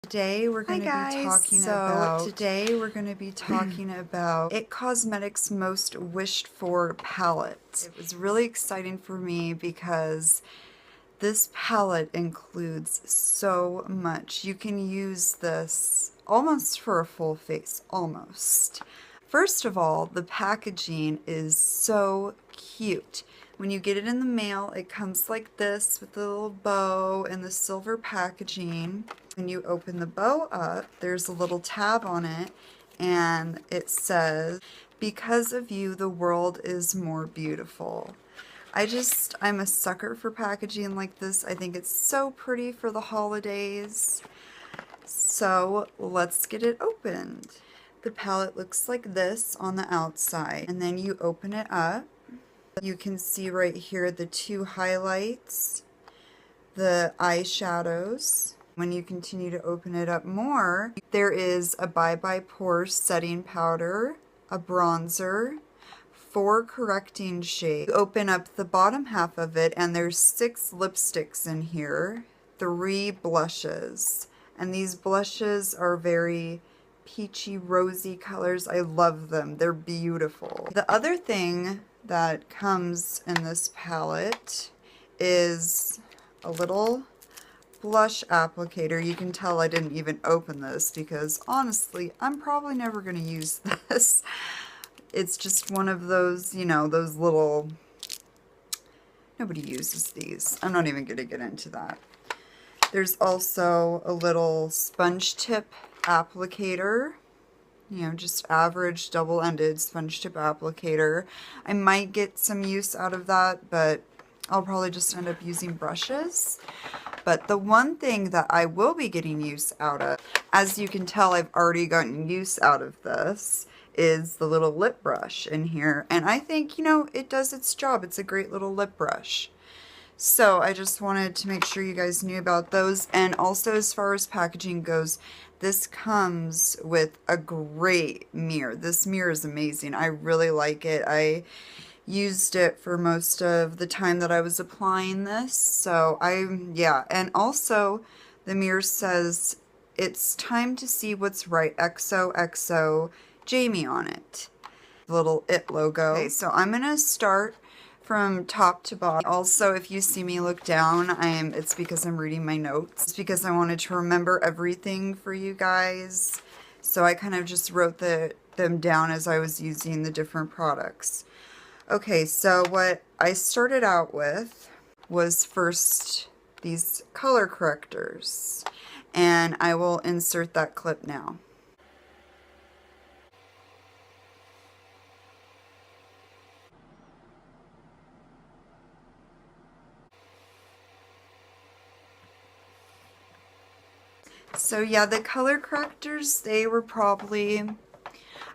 Today we're going to be talking about It Cosmetics' most wished for palette. It was really exciting for me because this palette includes so much. You can use this almost for a full face, almost. First of all, the packaging is so cute. When you get it in the mail, it comes like this with a little bow and the silver packaging. When you open the bow up, there's a little tab on it, and it says, "Because of you, the world is more beautiful." I'm a sucker for packaging like this. I think it's so pretty for the holidays. So let's get it opened. The palette looks like this on the outside, and then you open it up. You can see right here the two highlights, the eyeshadows. When you continue to open it up more, there is a Bye Bye Pores setting powder, a bronzer, 4 correcting shades. You open up the bottom half of it and there's 6 lipsticks in here, 3 blushes. And these blushes are very peachy, rosy colors. I love them. They're beautiful. The other thing that comes in this palette is a little blush applicator. You can tell I didn't even open this because honestly, I'm probably never going to use this. It's just one of those, you know, those little, nobody uses these. I'm not even going to get into that. There's also a little sponge tip applicator. You know, just average double-ended sponge tip applicator. I might get some use out of that, but I'll probably just end up using brushes. But the one thing that I will be getting use out of, as you can tell I've already gotten use out of this, is the little lip brush in here. And I think, you know, it does its job. It's a great little lip brush. So I just wanted to make sure you guys knew about those. And also, as far as packaging goes, this comes with a great mirror. This mirror is amazing. I really like it. I used it for most of the time that I was applying this. So yeah. And also, the mirror says, "It's time to see what's right. XOXO Jamie" on it. The little IT logo. Okay, so I'm going to start from top to bottom. Also, if you see me look down, it's because I'm reading my notes. It's because I wanted to remember everything for you guys. So I kind of just wrote them down as I was using the different products. Okay, so what I started out with was first these color correctors. And I will insert that clip now. So yeah, the color correctors, they were probably,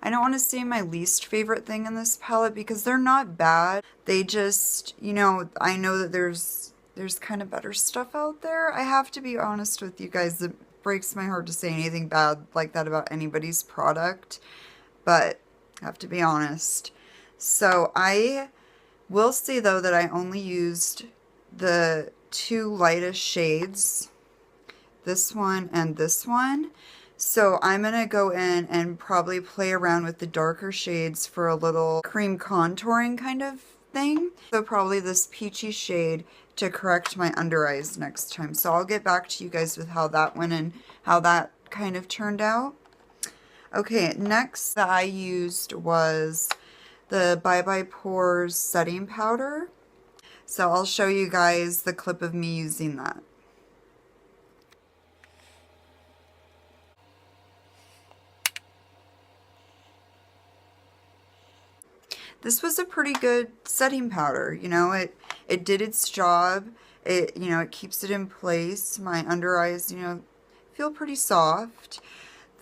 I don't want to say my least favorite thing in this palette because they're not bad. They just, you know, I know that there's kind of better stuff out there. I have to be honest with you guys. It breaks my heart to say anything bad like that about anybody's product, but I have to be honest. So I will say though that I only used the 2 lightest shades, this one and this one. So I'm going to go in and probably play around with the darker shades for a little cream contouring kind of thing. So probably this peachy shade to correct my under eyes next time. So I'll get back to you guys with how that went and how that kind of turned out. Okay, next that I used was the Bye Bye Pores setting powder. So I'll show you guys the clip of me using that. This was a pretty good setting powder. You know, it did its job. It, you know, it keeps it in place. My under eyes, you know, feel pretty soft.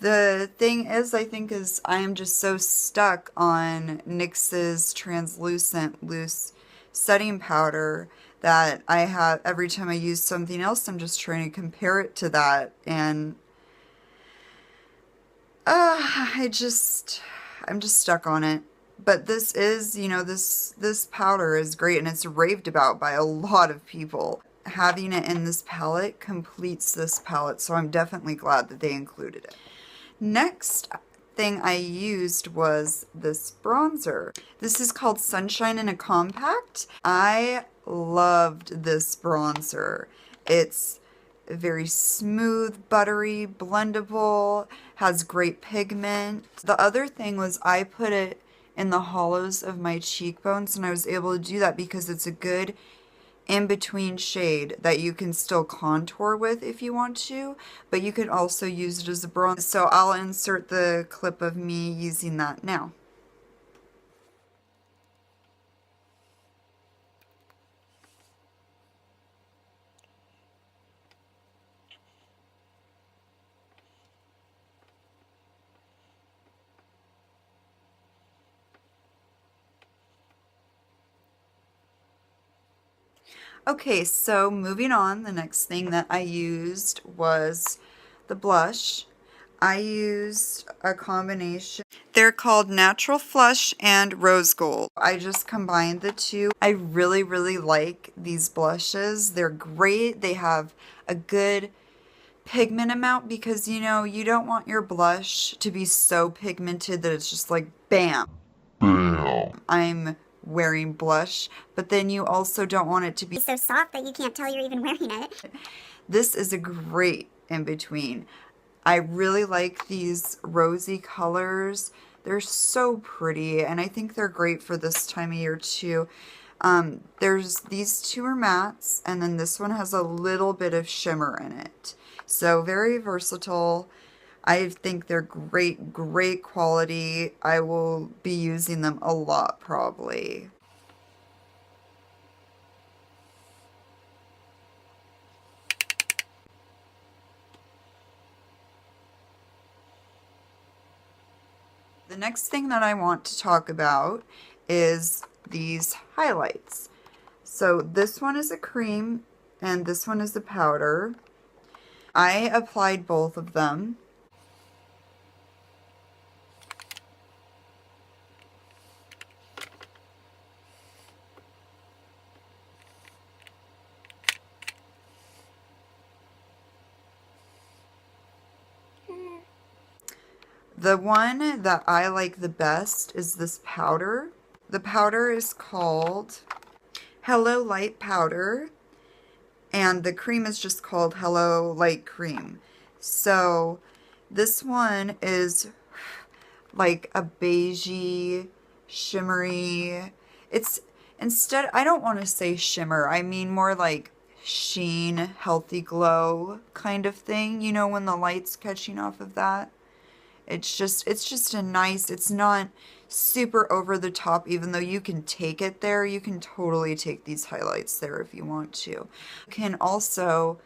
The thing is, I think, is I am just so stuck on NYX's translucent loose setting powder that I have, every time I use something else, I'm just trying to compare it to that. And I'm just stuck on it. But this is, you know, this powder is great and it's raved about by a lot of people. having it in this palette completes this palette, so I'm definitely glad that they included it. Next thing I used was this bronzer. This is called Sunshine in a Compact. I loved this bronzer. It's very smooth, buttery, blendable, has great pigment. The other thing was I put it in the hollows of my cheekbones, and I was able to do that because it's a good in-between shade that you can still contour with if you want to, but you can also use it as a bronze. So I'll insert the clip of me using that now. Okay, so moving on, the next thing that I used was the blush. I used a combination. They're called Natural Flush and Rose Gold. I just combined the two. I really, really like these blushes. They're great. They have a good pigment amount because, you know, you don't want your blush to be so pigmented that it's just like, bam. I'm wearing blush, but then you also don't want it to be so soft that you can't tell you're even wearing it. This is a great in between. I really like these rosy colors. They're so pretty, and I think they're great for this time of year too. There's these two are mattes, and then this one has a little bit of shimmer in it. So very versatile. I think they're great, great quality. I will be using them a lot probably. The next thing that I want to talk about is these highlights. So this one is a cream and this one is a powder. I applied both of them. The one that I like the best is this powder. The powder is called Hello Light Powder, and the cream is just called Hello Light Cream. So this one is like a beigey, shimmery. It's instead, I don't want to say shimmer, I mean more like sheen, healthy glow kind of thing. You know, when the light's catching off of that. It's just a nice, it's not super over the top, even though you can take it there. You can totally take these highlights there if you want to. You can also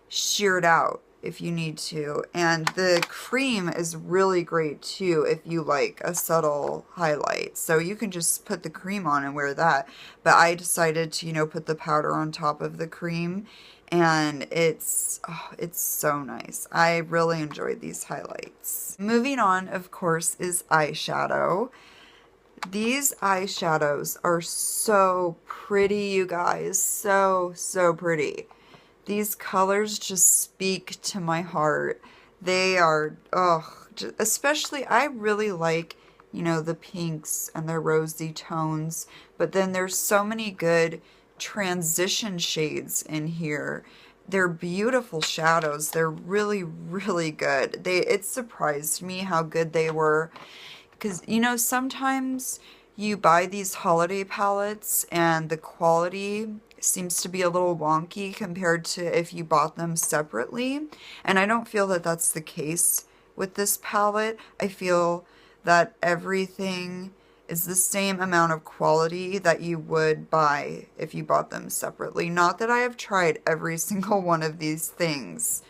shear it out if you need to. And the cream is really great too if you like a subtle highlight. So you can just put the cream on and wear that. But I decided to, you know, put the powder on top of the cream, and it's so nice. I really enjoyed these highlights. Moving on, of course, is eyeshadow. These eyeshadows are so pretty, you guys. So, so pretty. These colors just speak to my heart. They are, oh, especially, I really like, you know, the pinks and the rosy tones, but then there's so many good transition shades in here. They're beautiful shadows. They're really, really good. It surprised me how good they were. Because, you know, sometimes you buy these holiday palettes and the quality seems to be a little wonky compared to if you bought them separately. And I don't feel that that's the case with this palette. I feel that everything is the same amount of quality that you would buy if you bought them separately. Not that I have tried every single one of these things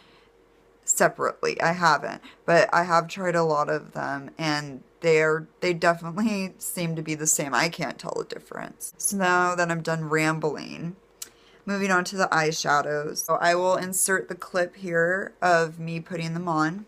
separately. I haven't, but I have tried a lot of them, and they definitely seem to be the same. I can't tell the difference. So now that I'm done rambling, moving on to the eyeshadows. So I will insert the clip here of me putting them on.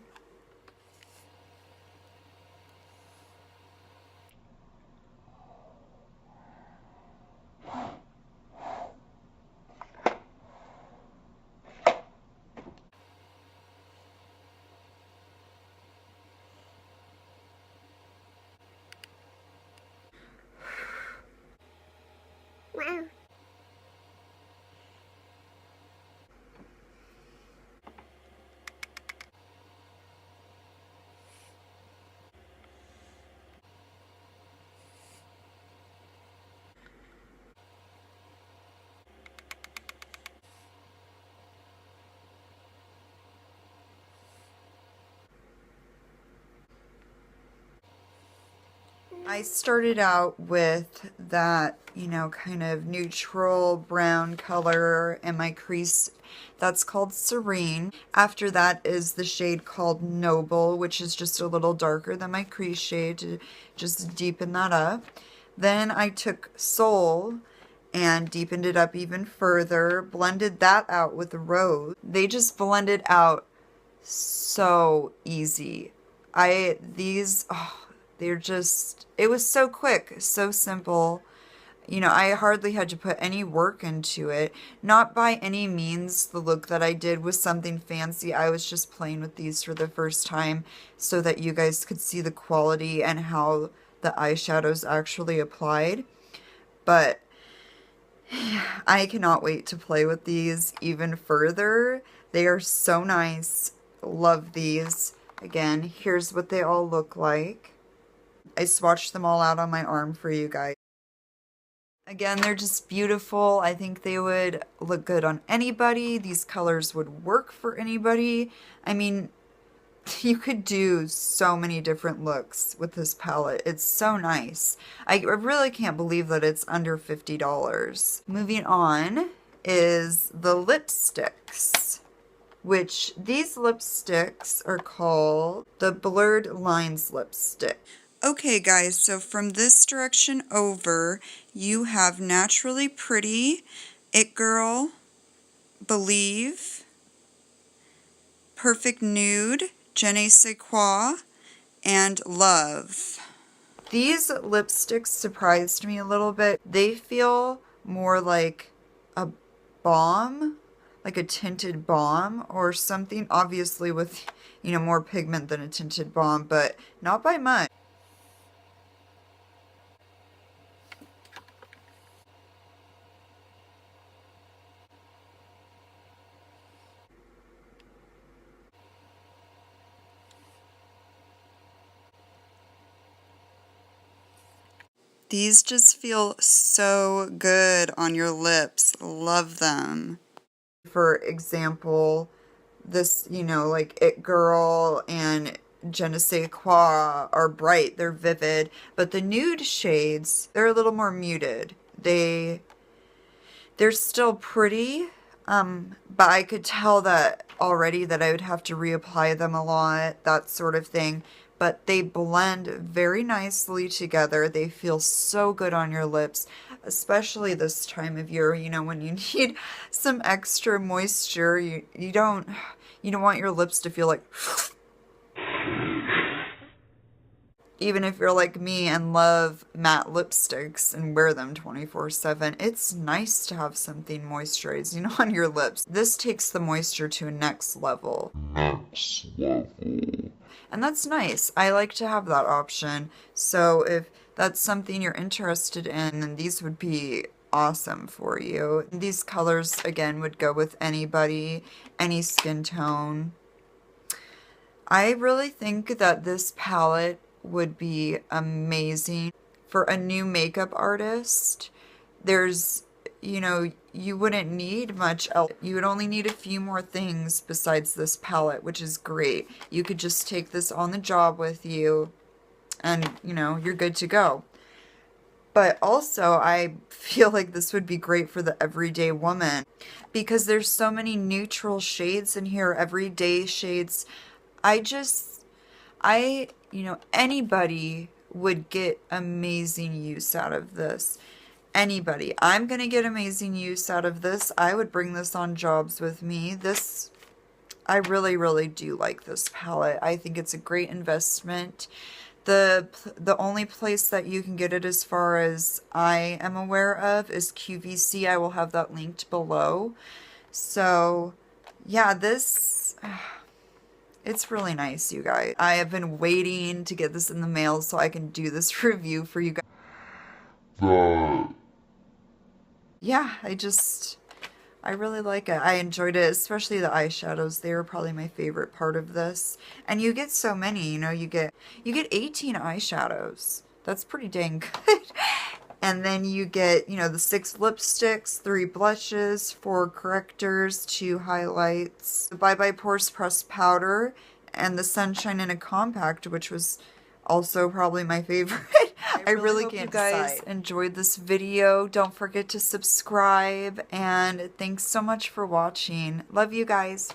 Wow. I started out with that, you know, kind of neutral brown color in my crease. That's called Serene. After that is the shade called Noble, which is just a little darker than my crease shade to just deepen that up. Then I took Soul and deepened it up even further, blended that out with Rose. They just blended out so easy. They're just, it was so quick, so simple. You know, I hardly had to put any work into it. Not by any means the look that I did was something fancy. I was just playing with these for the first time so that you guys could see the quality and how the eyeshadows actually applied. But I cannot wait to play with these even further. They are so nice. Love these. Again, here's what they all look like. I swatched them all out on my arm for you guys. Again, they're just beautiful. I think they would look good on anybody. These colors would work for anybody. I mean, you could do so many different looks with this palette. It's so nice. I really can't believe that it's under $50. Moving on is the lipsticks, which these lipsticks are called the Blurred Lines lipstick. Okay guys, so from this direction over, you have Naturally Pretty, It Girl, Believe, Perfect Nude, Je ne sais quoi, and Love. These lipsticks surprised me a little bit. They feel more like a balm, like a tinted balm or something, obviously with, you know, more pigment than a tinted balm, but not by much. These just feel so good on your lips. Love them. For example, this, you know, like It Girl and Je ne sais quoi are bright, they're vivid, but the nude shades, they're a little more muted. They're still pretty, but I could tell that already that I would have to reapply them a lot, that sort of thing. But they blend very nicely together. They feel so good on your lips, especially this time of year, you know, when you need some extra moisture. You don't want your lips to feel like even if you're like me and love matte lipsticks and wear them 24/7, it's nice to have something moisturized, you know, on your lips. This takes the moisture to a next level. And that's nice. I like to have that option. So if that's something you're interested in, then these would be awesome for you. These colors, again, would go with anybody, any skin tone. I really think that this palette would be amazing for a new makeup artist. There's, you know, you wouldn't need much else. You would only need a few more things besides this palette, which is great. You could just take this on the job with you and, you know, you're good to go. But also, I feel like this would be great for the everyday woman because there's so many neutral shades in here, everyday shades. You know, anybody would get amazing use out of this. Anybody. I'm going to get amazing use out of this. I would bring this on jobs with me. I really, really do like this palette. I think it's a great investment. The only place that you can get it as far as I am aware of is QVC. I will have that linked below. So, yeah, it's really nice, you guys. I have been waiting to get this in the mail so I can do this review for you guys. yeah, I really like it. I enjoyed it, especially the eyeshadows. They were probably my favorite part of this. And you get so many, you know, you get 18 eyeshadows. That's pretty dang good. And then you get, you know, the 6 lipsticks, 3 blushes, 4 correctors, 2 highlights, the Bye Bye Pores pressed powder, and the Sunshine in a compact, which was also probably my favorite. I really hope you guys enjoyed this video. Don't forget to subscribe, and thanks so much for watching. Love you guys.